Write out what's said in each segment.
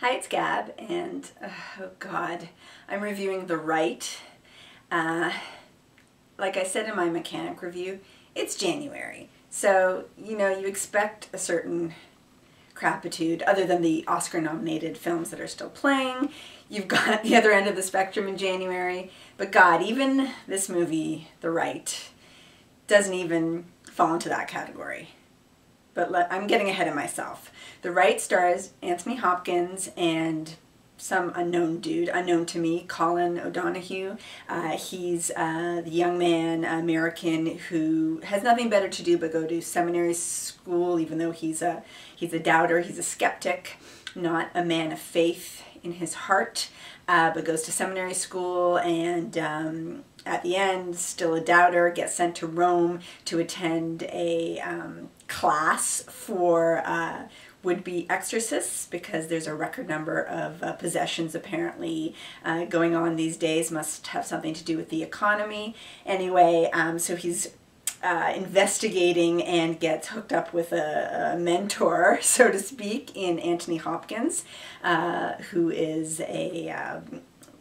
Hi, it's Gab, and oh God, I'm reviewing The Right. Like I said in my mechanic review, it's January, so you expect a certain crapitude other than the Oscar-nominated films that are still playing. You've got the other end of the spectrum in January, but God, even this movie, The Right, doesn't even fall into that category. But I'm getting ahead of myself. The Right stars Anthony Hopkins and some unknown dude, unknown to me, Colin O'Donoghue. He's the young man, American, who has nothing better to do but go to seminary school, even though he's a doubter, he's a skeptic, not a man of faith in his heart, but goes to seminary school and at the end, still a doubter, gets sent to Rome to attend a class for would-be exorcists, because there's a record number of possessions apparently going on these days. Must have something to do with the economy. Anyway, so he's investigating and gets hooked up with a mentor, so to speak, in Anthony Hopkins, who is a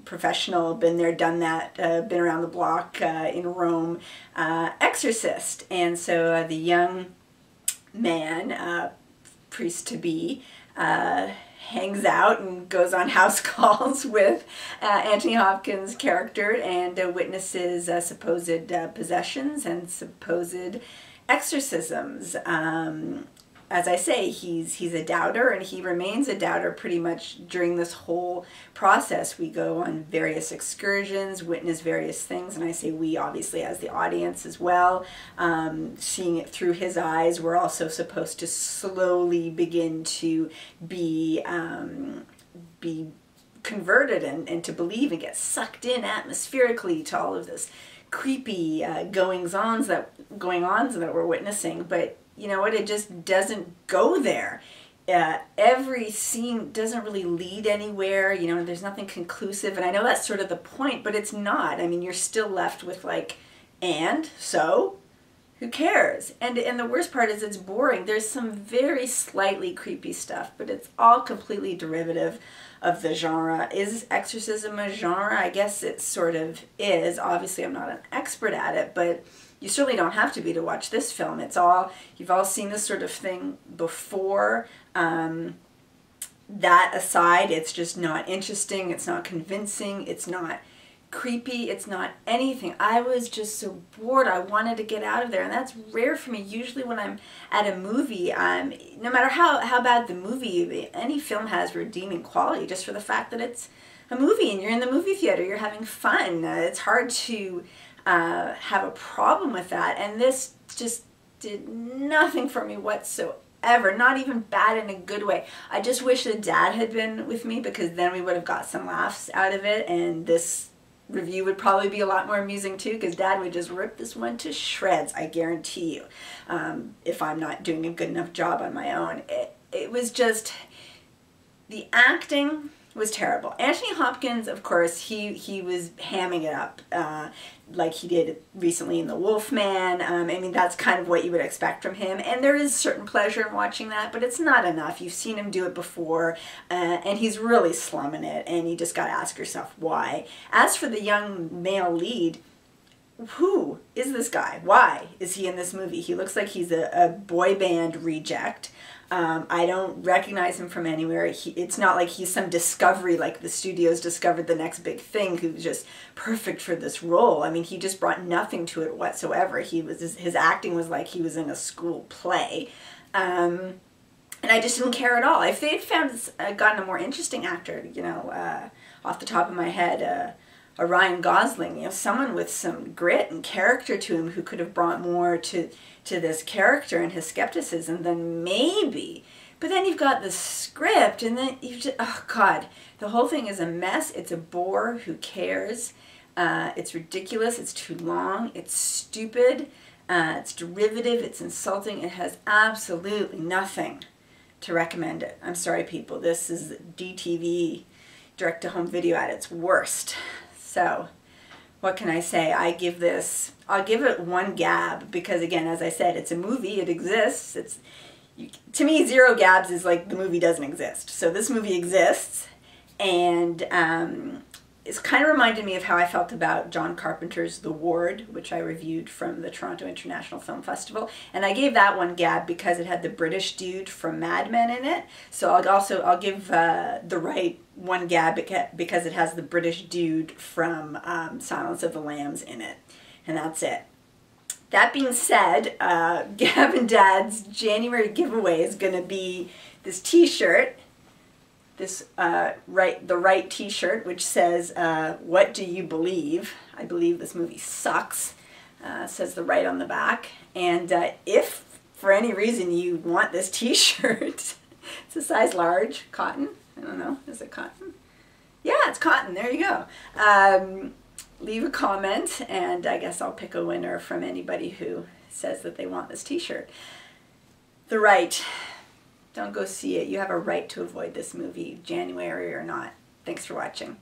professional, been there, done that, been around the block in Rome, exorcist. And so the young man, priest-to-be, hangs out and goes on house calls with Anthony Hopkins' character and witnesses supposed possessions and supposed exorcisms. As I say, he's a doubter, and he remains a doubter pretty much during this whole process. We go on various excursions, witness various things, and I say we obviously as the audience as well, seeing it through his eyes. We're also supposed to slowly begin to be converted and to believe and get sucked in atmospherically to all of this creepy goings-ons that we're witnessing. But you know what? It just doesn't go there. Every scene doesn't really lead anywhere. You know, there's nothing conclusive. And I know that's sort of the point, but it's not. I mean, you're still left with like, and so who cares? And the worst part is it's boring. There's some very slightly creepy stuff, but it's all completely derivative of the genre. Is exorcism a genre? I guess it sort of is. Obviously, I'm not an expert at it, but you certainly don't have to be to watch this film. You've all seen this sort of thing before. That aside, it's just not interesting, it's not convincing, it's not creepy, it's not anything. I was just so bored. I wanted to get out of there, and that's rare for me. Usually when I'm at a movie, no matter how bad the movie, any film has redeeming quality just for the fact that it's a movie and you're in the movie theater, you're having fun. It's hard to have a problem with that, and this just did nothing for me whatsoever. Not even bad in a good way. I just wish that Dad had been with me, because then we would have got some laughs out of it, and this review would probably be a lot more amusing too, because Dad would just rip this one to shreds, I guarantee you, if I'm not doing a good enough job on my own. It was just, the acting was terrible. Anthony Hopkins, of course, he was hamming it up like he did recently in The Wolfman. I mean, that's kind of what you would expect from him, and there is certain pleasure in watching that, but it's not enough. You've seen him do it before, and he's really slumming it, and you just got to ask yourself why. As for the young male lead, who is this guy? Why is he in this movie? He looks like he's a boy band reject. I don't recognize him from anywhere. It's not like he's some discovery, like the studios discovered the next big thing, who's just perfect for this role. I mean, he just brought nothing to it whatsoever. His acting was like he was in a school play. And I just didn't care at all. If they had gotten a more interesting actor, you know, off the top of my head, a Ryan Gosling, you know, someone with some grit and character to him who could have brought more to this character and his skepticism, then maybe. But then you've got the script, and then you've just, oh God, the whole thing is a mess. It's a bore. Who cares? It's ridiculous. It's too long. It's stupid. It's derivative. It's insulting. It has absolutely nothing to recommend it. I'm sorry, people. This is DTV, direct-to-home video, at its worst. So, what can I say? I'll give it one Gab, because again, as I said, it's a movie, it exists, to me, Zero Gabs is like the movie doesn't exist. So this movie exists, and it's kind of reminded me of how I felt about John Carpenter's The Ward, which I reviewed from the Toronto International Film Festival. And I gave that one gab because it had the British dude from Mad Men in it. So I'll give The Right one gab because it has the British dude from Silence of the Lambs in it. And that's it. That being said, Gab and Dad's January giveaway is going to be this t-shirt, this the Right t-shirt, which says, "What do you believe?" I believe this movie sucks, says The Right on the back. And if for any reason you want this t-shirt, it's a size large, cotton. I don't know, is it cotton? Yeah, it's cotton, there you go. Leave a comment, and I guess I'll pick a winner from anybody who says that they want this t-shirt. The Right. Don't go see it. You have a right to avoid this movie, January or not. Thanks for watching.